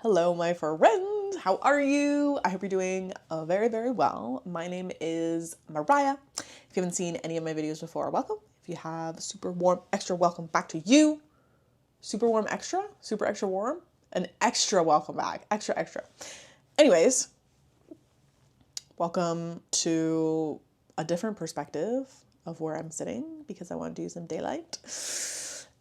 Hello, my friends. How are you? I hope you're doing very, very well. My name is Mariah. If you haven't seen any of my videos before, welcome. If you have, super warm, extra welcome back to you. Super warm, extra, super extra warm, an extra welcome back, extra, extra. Anyways, welcome to a different perspective of where I'm sitting because I want to do some daylight.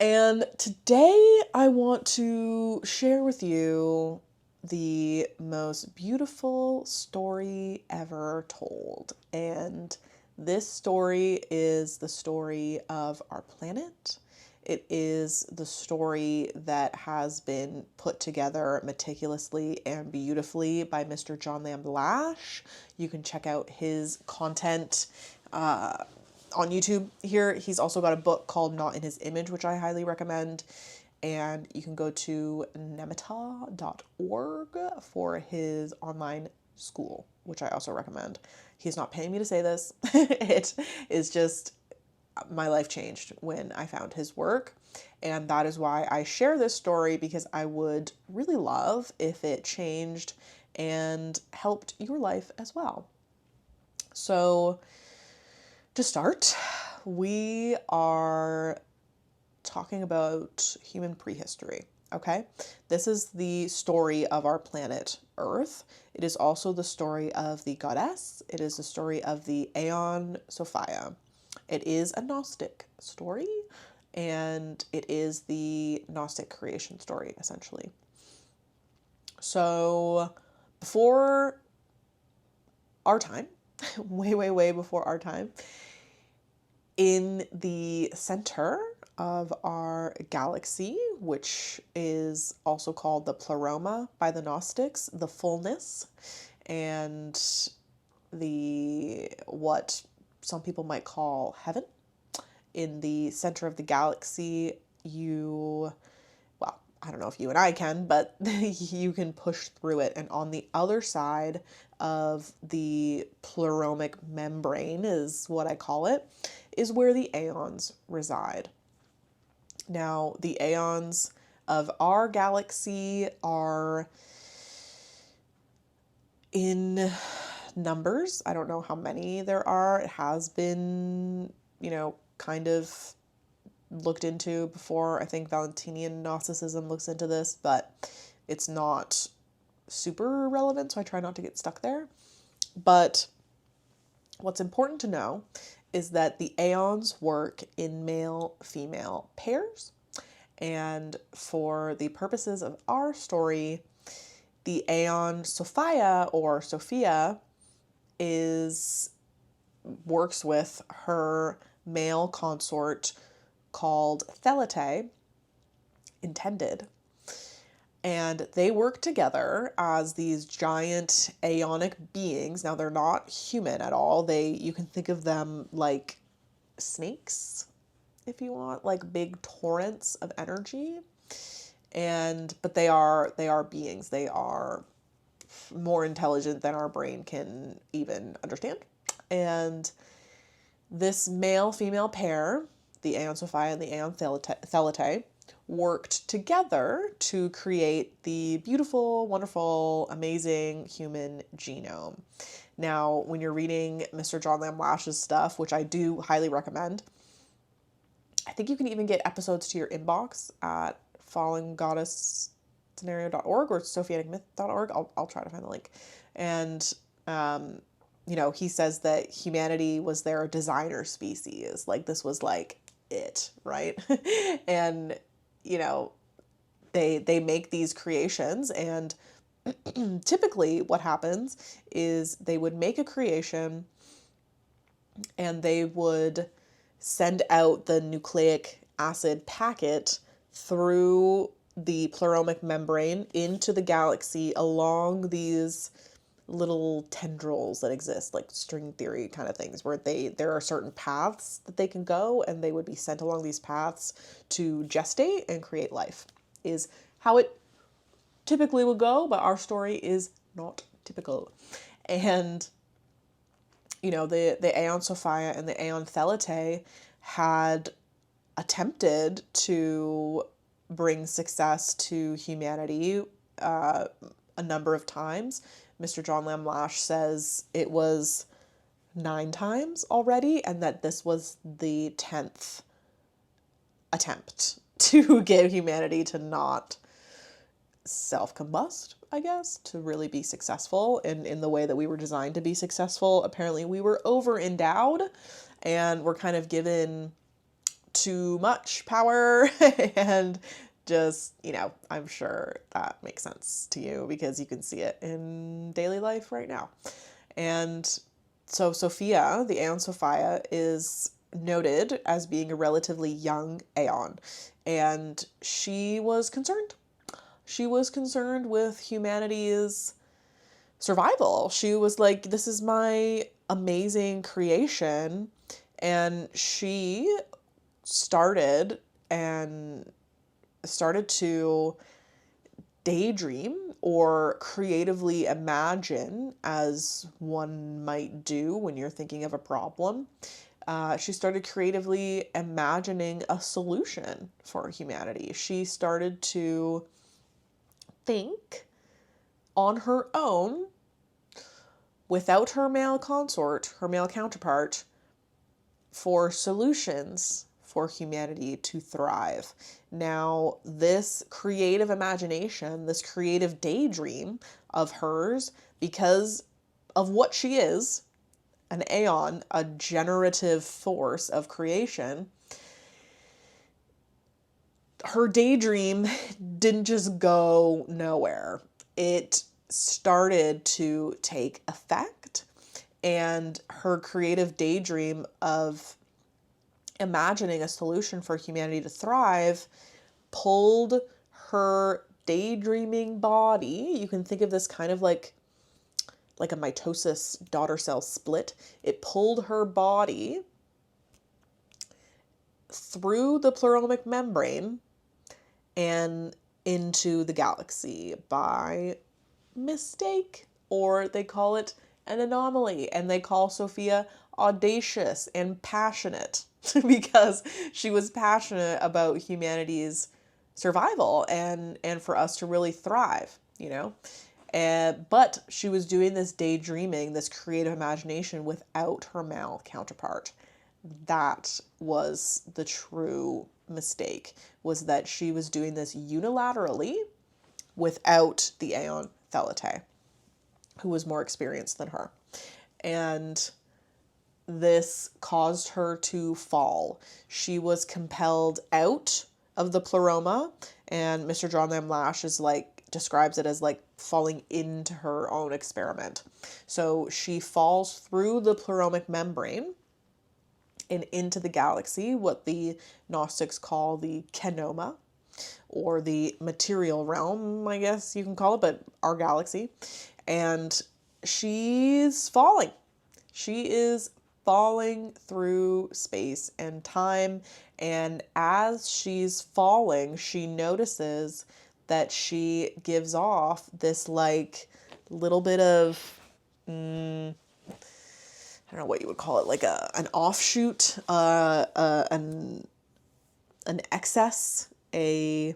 And today I want to share with you the most beautiful story ever told. And this story is the story of our planet. It is the story that has been put together meticulously and beautifully by Mr. John Lamb Lash. You can check out his content on YouTube here. He's also got a book called Not in His Image, which I highly recommend. And you can go to nemeta.org for his online school, which I also recommend. He's not paying me to say this. It is just my life changed when I found his work. And that is why I share this story, because I would really love if it changed and helped your life as well. So to start, we are talking about human prehistory, okay? This is the story of our planet Earth. It is also the story of the goddess. It is the story of the Aeon Sophia. It is a Gnostic story, and it is the Gnostic creation story, essentially. So before our time, way, way, way before our time, in the center of our galaxy, which is also called the Pleroma by the Gnostics, the fullness, and the what some people might call heaven. In the center of the galaxy, I don't know if you and I can, but you can push through it. And on the other side of the pleromic membrane, is what I call it, is where the aeons reside. Now, the aeons of our galaxy are in numbers. I don't know how many there are. It has been, kind of looked into before. I think Valentinian Gnosticism looks into this, but it's not super relevant, so I try not to get stuck there. But what's important to know is that the aeons work in male-female pairs. And for the purposes of our story, the Aeon Sophia or Sophia works with her male consort called Thelete, intended. And they work together as these giant aeonic beings. Now, they're not human at all. You can think of them like snakes, if you want, like big torrents of energy. But they are beings. They are more intelligent than our brain can even understand. And this male-female pair, the Aeon Sophia and the Aeon Thelete, worked together to create the beautiful, wonderful, amazing human genome. Now, when you're reading Mr. John Lamb Lash's stuff, which I do highly recommend, I think you can even get episodes to your inbox at fallengoddessscenario.org or sophiaticmyth.org. I'll try to find the link. And he says that humanity was their designer species. Like, this was like it, right? And, they make these creations, and typically what happens is they would make a creation and they would send out the nucleic acid packet through the pleromic membrane into the galaxy along these little tendrils that exist, like string theory kind of things, where there are certain paths that they can go, and they would be sent along these paths to gestate and create life, is how it typically would go, but our story is not typical. And the Aeon Sophia and the Aeon Thelete had attempted to bring success to humanity a number of times. Mr. John Lamb Lash says it was 9 times already, and that this was the 10th attempt to get humanity to not self-combust, I guess, to really be successful in the way that we were designed to be successful. Apparently we were over-endowed and we're kind of given too much power and just, I'm sure that makes sense to you because you can see it in daily life right now. And so Sophia, the Aeon Sophia, is noted as being a relatively young Aeon, and she was concerned. She was concerned with humanity's survival. She was like, this is my amazing creation. And she started to daydream or creatively imagine, as one might do when you're thinking of a problem. She started creatively imagining a solution for humanity. She started to think on her own, without her male consort, her male counterpart, for solutions for humanity to thrive. Now, this creative imagination, this creative daydream of hers, because of what she is, an aeon, a generative force of creation, her daydream didn't just go nowhere. It started to take effect, and her creative daydream of imagining a solution for humanity to thrive pulled her daydreaming body. You can think of this kind of like a mitosis daughter cell split. It pulled her body through the pleromic membrane and into the galaxy by mistake, or they call it an anomaly, and they call Sophia audacious and passionate because she was passionate about humanity's survival and for us to really thrive, but she was doing this daydreaming, this creative imagination without her male counterpart. That was the true mistake, was that she was doing this unilaterally without the Aeon Thelete, who was more experienced than her. And this caused her to fall. She was compelled out of the Pleroma, and Mr. John Lamb Lash describes it as falling into her own experiment. So she falls through the pleromic membrane and into the galaxy, what the Gnostics call the kenoma, or the material realm, I guess you can call it, but our galaxy. And she's falling. She is falling through space and time. And as she's falling, she notices that she gives off this little bit of, I don't know what you would call it, an offshoot, an excess, a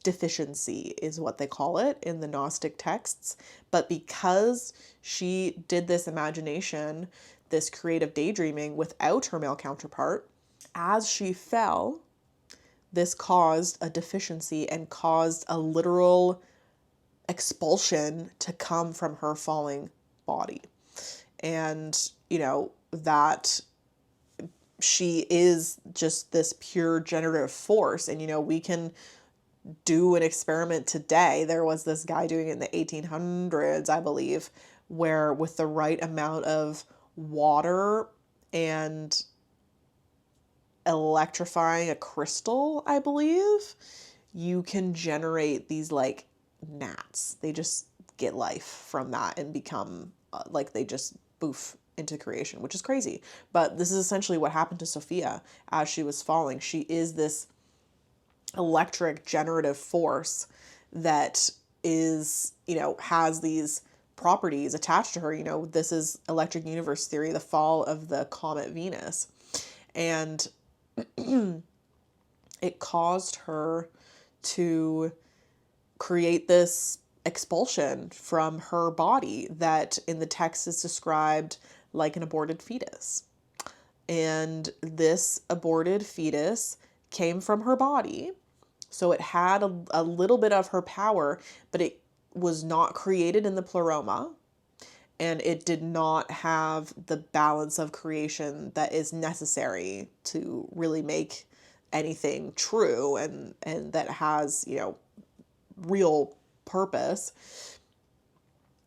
deficiency is what they call it in the Gnostic texts. But because she did this imagination, this creative daydreaming without her male counterpart, as she fell, this caused a deficiency and caused a literal expulsion to come from her falling body. And, that she is just this pure generative force. And, we can do an experiment today. There was this guy doing it in the 1800s, I believe, where with the right amount of water and electrifying a crystal, I believe, you can generate these gnats. They just get life from that and become they just boof into creation, which is crazy. But this is essentially what happened to Sophia as she was falling. She is this electric generative force that is, has these properties attached to her. This is electric universe theory, the fall of the comet Venus. And it caused her to create this expulsion from her body that in the text is described like an aborted fetus. And this aborted fetus came from her body. So it had a little bit of her power, but it was not created in the Pleroma. And it did not have the balance of creation that is necessary to really make anything true and that has, real purpose.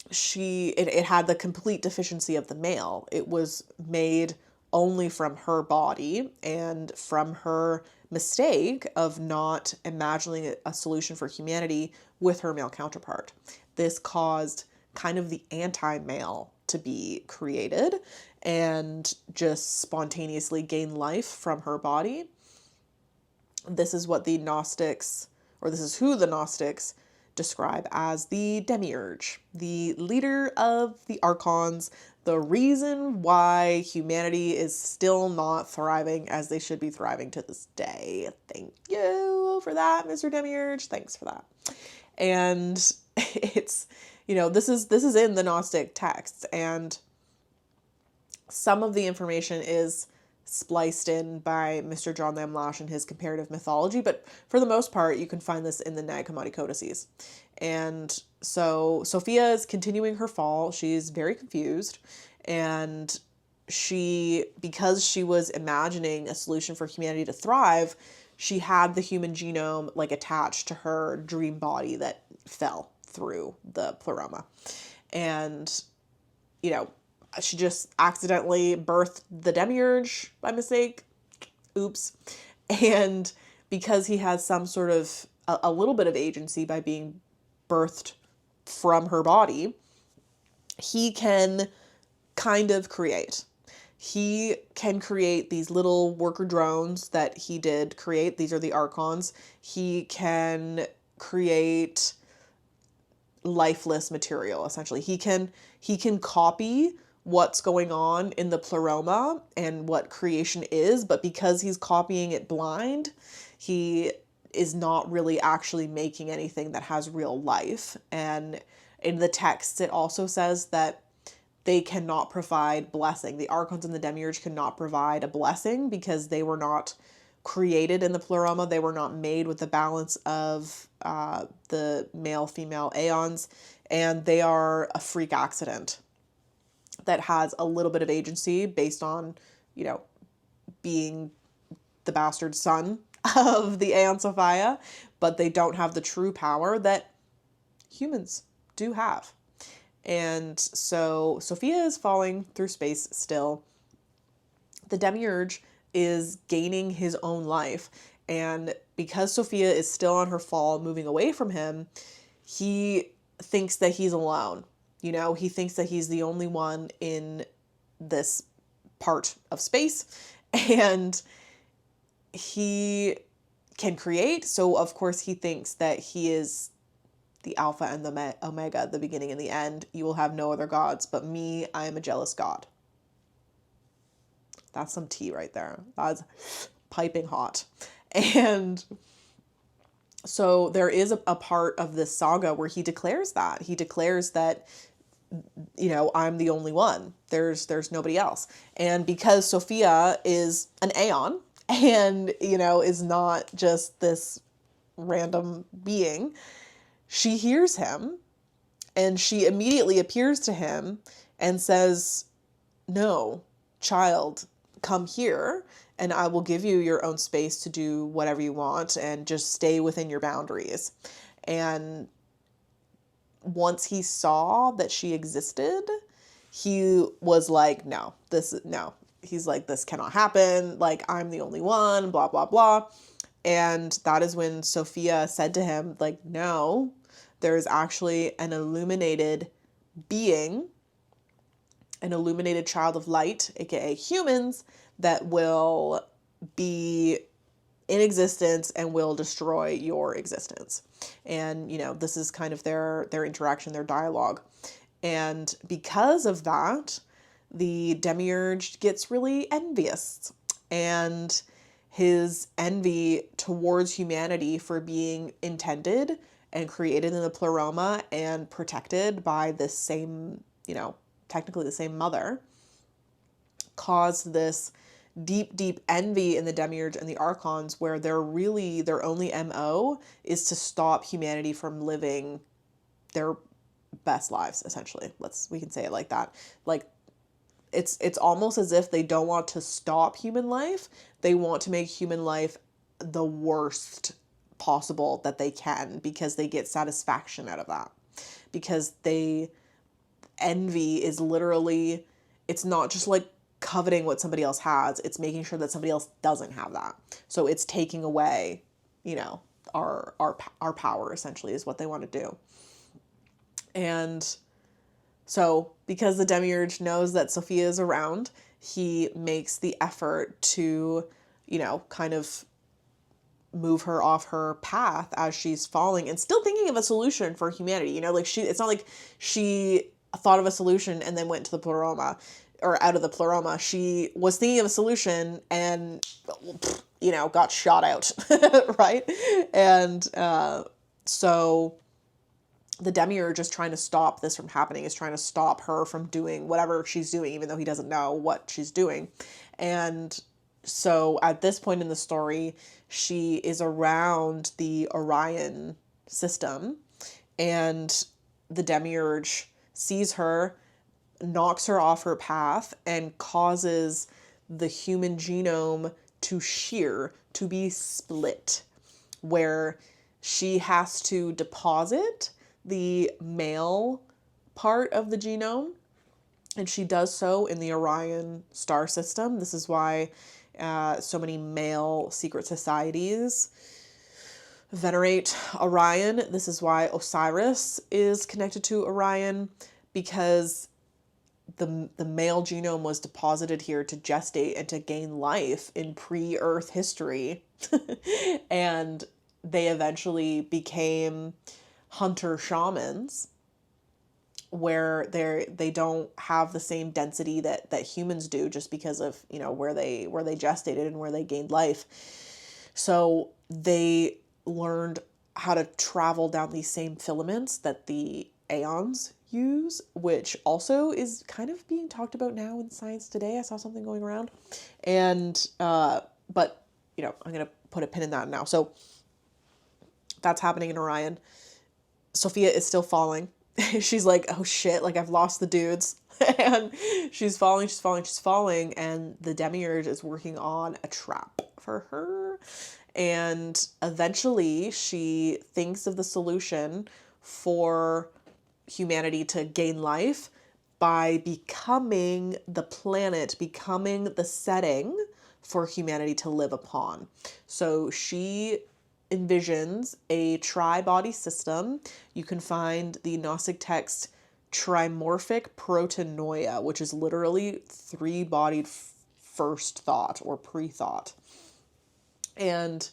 It had the complete deficiency of the male. It was made only from her body and from her mistake of not imagining a solution for humanity with her male counterpart. This caused kind of the anti-male to be created and just spontaneously gain life from her body. This is what the Gnostics, or this is who the Gnostics describe as the demiurge, the leader of the archons, the reason why humanity is still not thriving as they should be thriving to this day. Thank you for that, Mr. Demiurge. Thanks for that. And it's, this is in the Gnostic texts, and some of the information is spliced in by Mr. John Lamlash in his comparative mythology, but for the most part, you can find this in the Nag Hammadi Codices. And so Sophia is continuing her fall. She's very confused, and because she was imagining a solution for humanity to thrive, she had the human genome like attached to her dream body that fell through the Pleroma. And, she just accidentally birthed the demiurge by mistake. Oops. And because he has some sort of a little bit of agency by being birthed from her body, he can kind of create. He can create these little worker drones that he did create. These are the archons. He can create lifeless material, essentially. He can copy what's going on in the Pleroma and what creation is, but because he's copying it blind, he is not really actually making anything that has real life. And in the texts, it also says that they cannot provide blessing. The archons and the demiurge cannot provide a blessing because they were not created in the Pleroma. They were not made with the balance of the male-female aeons, and they are a freak accident that has a little bit of agency based on, being the bastard son of the Aeon Sophia, but they don't have the true power that humans do have. And so Sophia is falling through space still. The demiurge is gaining his own life, and because Sophia is still on her fall, moving away from him, he thinks that he's alone. He thinks that he's the only one in this part of space, and he can create. So of course he thinks that he is the Alpha and the Omega, the beginning and the end. You will have no other gods but me. I am a jealous god. That's some tea right there. That's piping hot. And so there is a part of this saga where he declares that. He declares that, I'm the only one. There's nobody else. And because Sophia is an aeon and, is not just this random being, she hears him and she immediately appears to him and says, "No, child, come here and I will give you your own space to do whatever you want and just stay within your boundaries." And once he saw that she existed, he was like, no. He's like, this cannot happen. Like, I'm the only one, blah, blah, blah. And that is when Sophia said to him, like, no, there is actually an illuminated being, an illuminated child of light, aka humans, that will be in existence and will destroy your existence. And, this is kind of their interaction, their dialogue. And because of that, the demiurge gets really envious, and his envy towards humanity for being intended and created in the Pleroma and protected by this same, technically the same mother, caused this deep envy in the demiurge and the archons, where their only MO is to stop humanity from living their best lives, essentially. We can say it like that. Like, it's almost as if they don't want to stop human life. They want to make human life the worst possible that they can, because they get satisfaction out of that. Because envy is literally, it's not just like coveting what somebody else has, it's making sure that somebody else doesn't have that. So it's taking away, our power, essentially, is what they want to do. And so, because the demiurge knows that Sophia is around, he makes the effort to, kind of move her off her path as she's falling, and still thinking of a solution for humanity. It's not like she thought of a solution and then went to the Pleroma, or out of the Pleroma. She was thinking of a solution and, got shot out, right? And so the demiurge is trying to stop this from happening, is trying to stop her from doing whatever she's doing, even though he doesn't know what she's doing. And so at this point in the story, she is around the Orion system, and the demiurge sees her, knocks her off her path, and causes the human genome to shear, to be split, where she has to deposit the male part of the genome, and she does so in the Orion star system. This is why so many male secret societies venerate Orion. This is why Osiris is connected to Orion, because the male genome was deposited here to gestate and to gain life in pre-Earth history. And they eventually became hunter shamans, where they don't have the same density that humans do, just because of where they gestated and where they gained life. So they learned how to travel down these same filaments that the aeons use, which also is kind of being talked about now in science today. I saw something going around, and but I'm gonna put a pin in that now. So that's happening in Orion. Sophia is still falling. She's like, oh shit, like I've lost the dudes. And she's falling, and the demiurge is working on a trap for her. And eventually she thinks of the solution for humanity to gain life by becoming the planet, becoming the setting for humanity to live upon. So she envisions a tri-body system. You can find the Gnostic text trimorphic protonoia, which is literally three-bodied first thought or pre-thought. And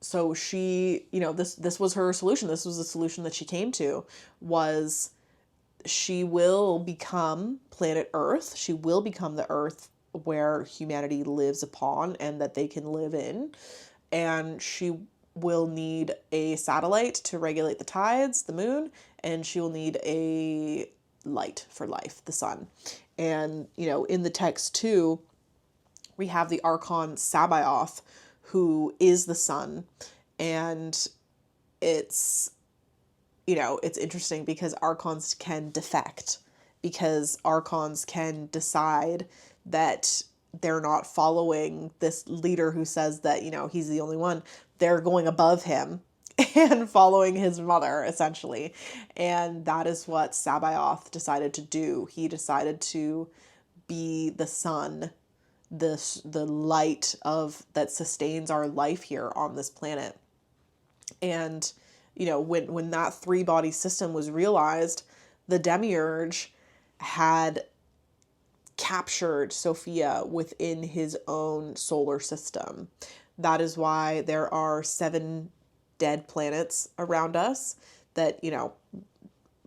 so she, this was her solution. This was the solution that she came to, was she will become planet Earth. She will become the Earth where humanity lives upon and that they can live in. And she will need a satellite to regulate the tides, the moon, and she will need a light for life, the sun. And, in the text too, we have the archon Sabaoth, who is the sun. And it's interesting because archons can defect, because archons can decide that they're not following this leader who says that, he's the only one. They're going above him and following his mother, essentially. And that is what Sabaoth decided to do. He decided to be the sun, the light that sustains our life here on this planet. And, when that three-body system was realized, the demiurge had captured Sophia within his own solar system. That is why there are 7 dead planets around us that,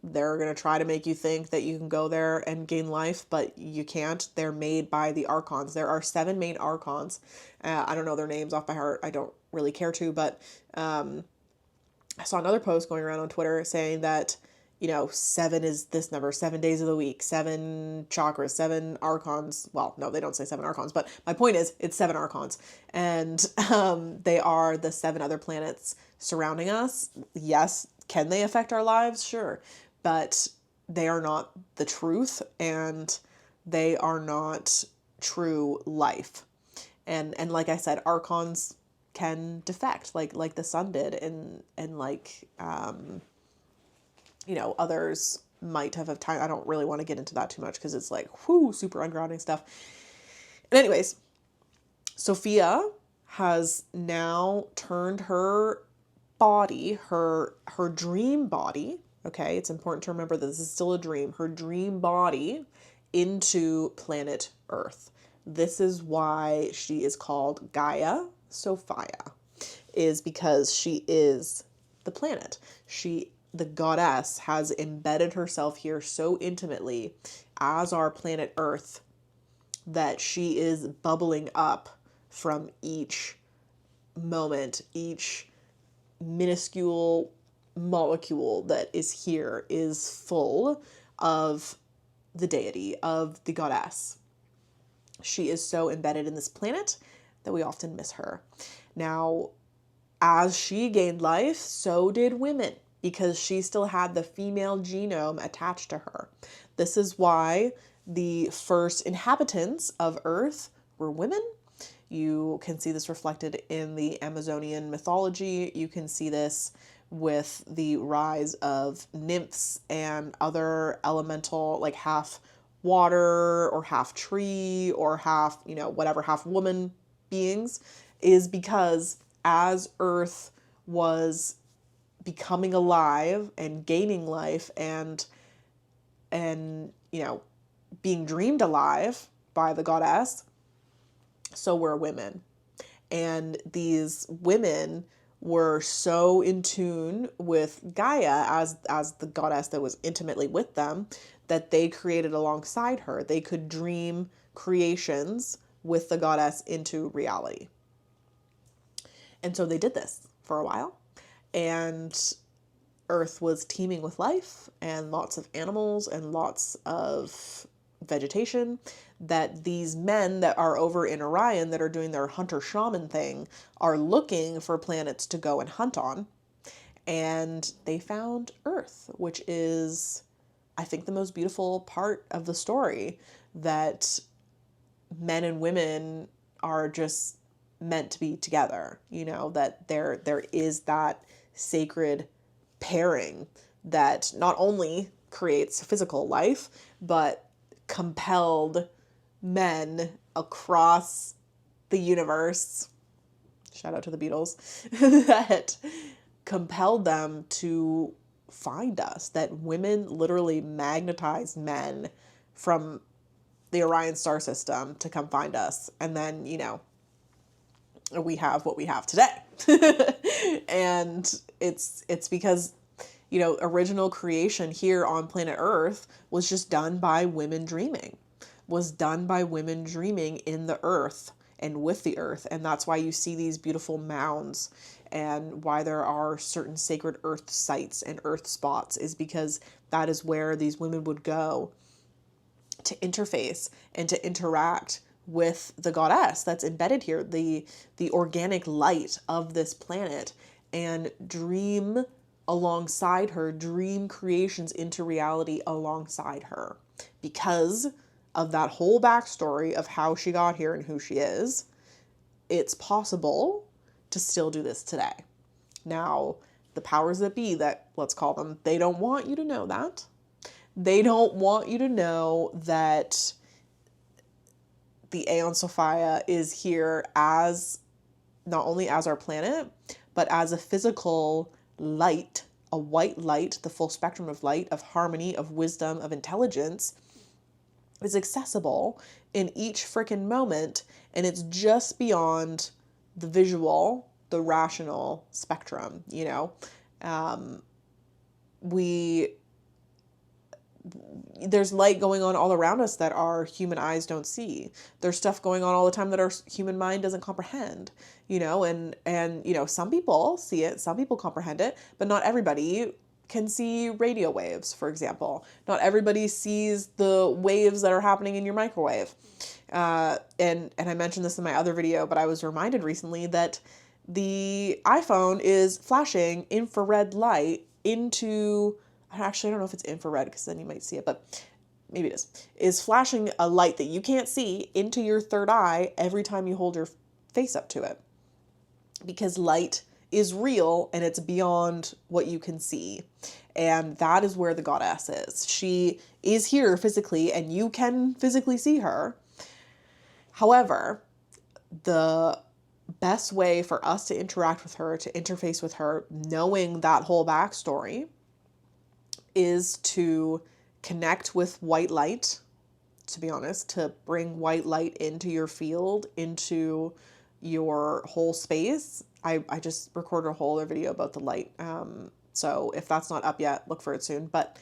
they're going to try to make you think that you can go there and gain life, but you can't. They're made by the archons. There are 7 main archons. I don't know their names off by heart. I don't really care to, but I saw another post going around on Twitter saying that, you know, 7 is this number, 7 days of the week, 7 chakras, 7 archons. Well, no, they don't say 7 archons, but my point is it's 7 archons. And they are the 7 other planets surrounding us. Yes, can they affect our lives? Sure. But they are not the truth, and they are not true life. And like I said, archons can defect like the sun did, and like you know, others might have time. I don't really want to get into that too much because it's like whoo, super ungrounding stuff. And anyways, Sophia has now turned her body, her dream body, okay, it's important to remember that this is still a dream, her dream body into planet Earth. This is why she is called Gaia Sophia, is because she is the planet. The goddess, has embedded herself here so intimately as our planet Earth that she is bubbling up from each moment, each minuscule molecule that is here is full of the deity, of the goddess. She is so embedded in this planet that we often miss her. Now, as she gained life, so did women, because she still had the female genome attached to her. This is why the first inhabitants of Earth were women. You can see this reflected in the Amazonian mythology. You can see this with the rise of nymphs and other elemental, like half water or half tree or half, you know, whatever, half woman beings, is because as Earth was becoming alive and gaining life and you know, being dreamed alive by the goddess, so were women. And these women were so in tune with Gaia as the goddess that was intimately with them, that they created alongside her. They could dream creations with the goddess into reality. And so they did this for a while, and Earth was teeming with life and lots of animals and lots of vegetation, that these men that are over in Orion that are doing their hunter shaman thing are looking for planets to go and hunt on. And they found Earth, which is, I think, the most beautiful part of the story, that men and women are just meant to be together, you know, that there is that sacred pairing that not only creates physical life, but compelled men across the universe, shout out to the Beatles, that compelled them to find us, that women literally magnetized men from the Orion star system to come find us. And then, you know, we have what we have today. And it's because, you know, original creation here on planet Earth was just done by women dreaming, was done by women dreaming in the earth and with the earth. And that's why you see these beautiful mounds, and why there are certain sacred earth sites and earth spots, is because that is where these women would go to interface and to interact with the goddess that's embedded here, the organic light of this planet, and dream alongside her, dream creations into reality alongside her. Because of that whole backstory of how she got here and who she is, it's possible to still do this today. Now, the powers that be, that, let's call them, they don't want you to know that. They don't want you to know that the Aeon Sophia is here as, not only as our planet, but as a physical light, a white light, the full spectrum of light, of harmony, of wisdom, of intelligence, is accessible in each freaking moment, and it's just beyond the visual, the rational spectrum, you know? there's light going on all around us that our human eyes don't see. There's stuff going on all the time that our human mind doesn't comprehend, and some people see it, some people comprehend it, but not everybody can see radio waves, for example. Not everybody sees the waves that are happening in your microwave. And I mentioned this in my other video, but I was reminded recently that the iPhone is flashing infrared light into, actually, I don't know if it's infrared because then you might see it, but maybe it is flashing a light that you can't see into your third eye every time you hold your face up to it. Because light is real and it's beyond what you can see. And that is where the goddess is. She is here physically and you can physically see her. However, the best way for us to interact with her, to interface with her, knowing that whole backstory, is to connect with white light, to be honest, to bring white light into your field, into your whole space. I just recorded a whole other video about the light. So if that's not up yet, look for it soon. But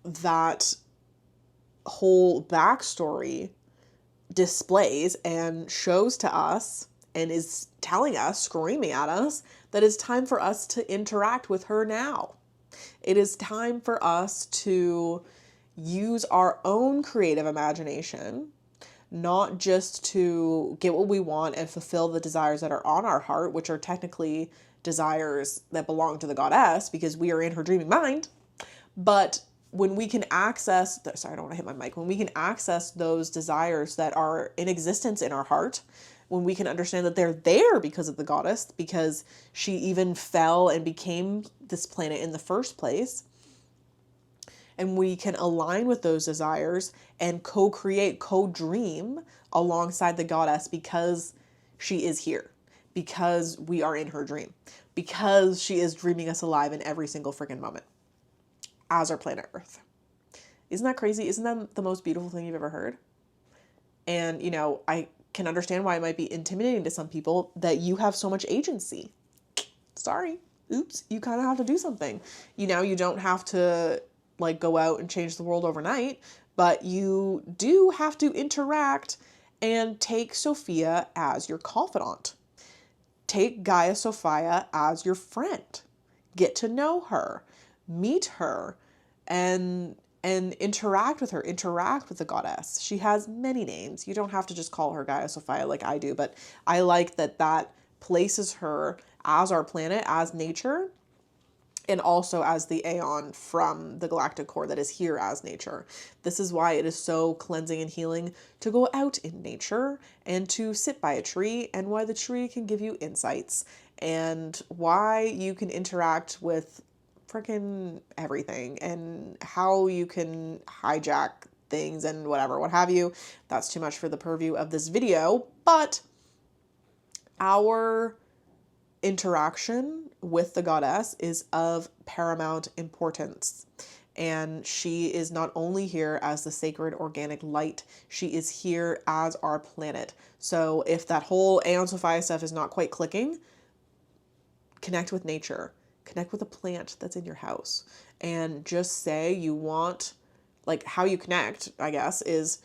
that whole backstory displays and shows to us and is telling us, screaming at us, that it's time for us to interact with her now. It is time for us to use our own creative imagination, not just to get what we want and fulfill the desires that are on our heart, which are technically desires that belong to the goddess because we are in her dreaming mind. But when we can access, sorry, I don't want to hit my mic. When we can access those desires that are in existence in our heart, when we can understand that they're there because of the goddess, because she even fell and became this planet in the first place, and we can align with those desires and co-create, co-dream alongside the goddess because she is here, because we are in her dream, because she is dreaming us alive in every single freaking moment as our planet Earth. Isn't that crazy? Isn't that the most beautiful thing you've ever heard? And, I can understand why it might be intimidating to some people that you have so much agency. Sorry. Oops. You kind of have to do something. You don't have to go out and change the world overnight, but you do have to interact and take Sophia as your confidant. Take Gaia Sophia as your friend. Get to know her, meet her, and interact with her, interact with the goddess. She has many names. You don't have to just call her Gaia Sophia like I do, but I like that places her as our planet, as nature, and also as the Aeon from the Galactic Core that is here as nature. This is why it is so cleansing and healing to go out in nature and to sit by a tree, and why the tree can give you insights, and why you can interact with freaking everything, and how you can hijack things and whatever, what have you. That's too much for the purview of this video, but our interaction with the goddess is of paramount importance. And she is not only here as the sacred organic light, she is here as our planet. So if that whole Aeon Sophia stuff is not quite clicking, connect with nature. Connect with a plant that's in your house. And just say you want, how you connect, I guess, is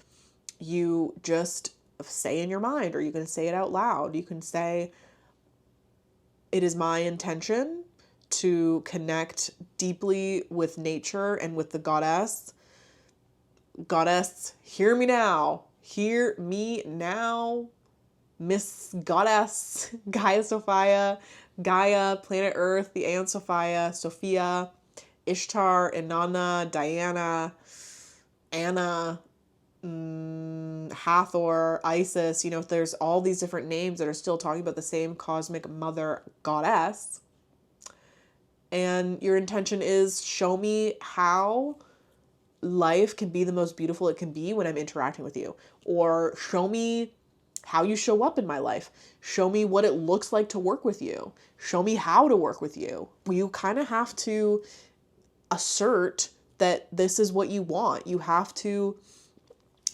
you just say in your mind, or you can say it out loud. You can say, it is my intention to connect deeply with nature and with the goddess. Goddess, hear me now. Hear me now. Miss Goddess, Gaia Sophia, Gaia, Planet Earth, the Aeon Sophia, Sophia, Ishtar, Inanna, Diana, Anna, Hathor, Isis. There's all these different names that are still talking about the same cosmic mother goddess. And your intention is, show me how life can be the most beautiful it can be when I'm interacting with you. Or show me how you show up in my life. Show me what it looks like to work with you. Show me how to work with you. You kind of have to assert that this is what you want. You have to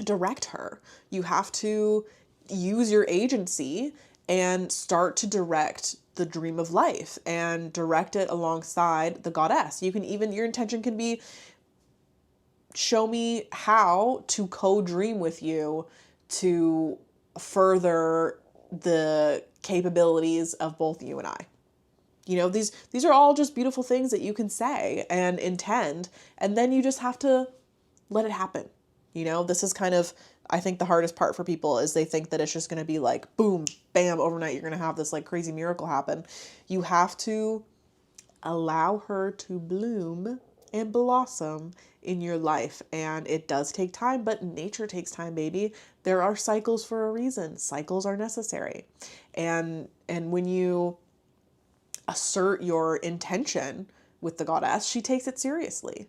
direct her. You have to use your agency and start to direct the dream of life and direct it alongside the goddess. You can even, your intention can be, show me how to co-dream with you to further the capabilities of both you and I. You know, these are all just beautiful things that you can say and intend, and then you just have to let it happen. You know, this is kind of, I think, the hardest part for people is they think that it's just going to be like, boom, bam, overnight, you're going to have this like crazy miracle happen. You have to allow her to bloom and blossom in your life. And it does take time, but nature takes time, baby. There are cycles for a reason. Cycles are necessary. And when you assert your intention with the goddess, she takes it seriously.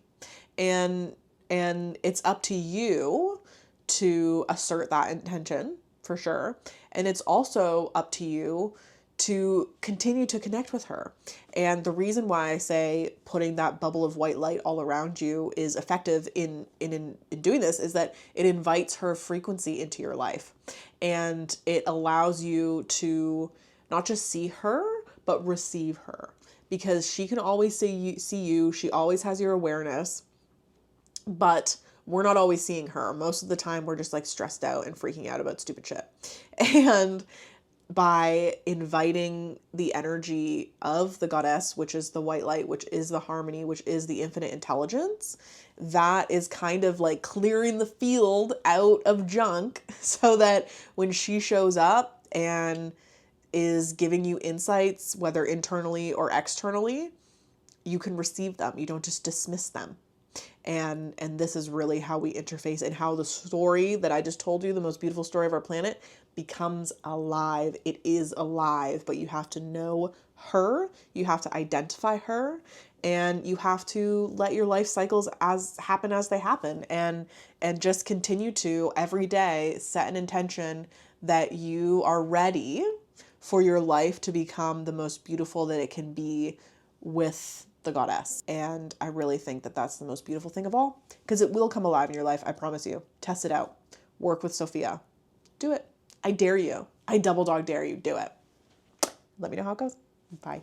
And it's up to you to assert that intention, for sure. And it's also up to you to continue to connect with her. And the reason why I say putting that bubble of white light all around you is effective in doing this is that it invites her frequency into your life. And it allows you to not just see her, but receive her. Because she can always see you, she always has your awareness, but we're not always seeing her. Most of the time we're just like stressed out and freaking out about stupid shit. And by inviting the energy of the goddess, which is the white light, which is the harmony, which is the infinite intelligence, that is kind of like clearing the field out of junk so that when she shows up and is giving you insights, whether internally or externally, you can receive them. You don't just dismiss them. And this is really how we interface and how the story that I just told you, the most beautiful story of our planet, becomes alive. It is alive, but you have to know her, you have to identify her, and you have to let your life cycles happen as they happen, and just continue to every day set an intention that you are ready for your life to become the most beautiful that it can be with the goddess. And I really think that that's the most beautiful thing of all, because it will come alive in your life. I promise you. Test it out. Work with Sophia. Do it. I dare you. I double dog dare you. Do it. Let me know how it goes. Bye.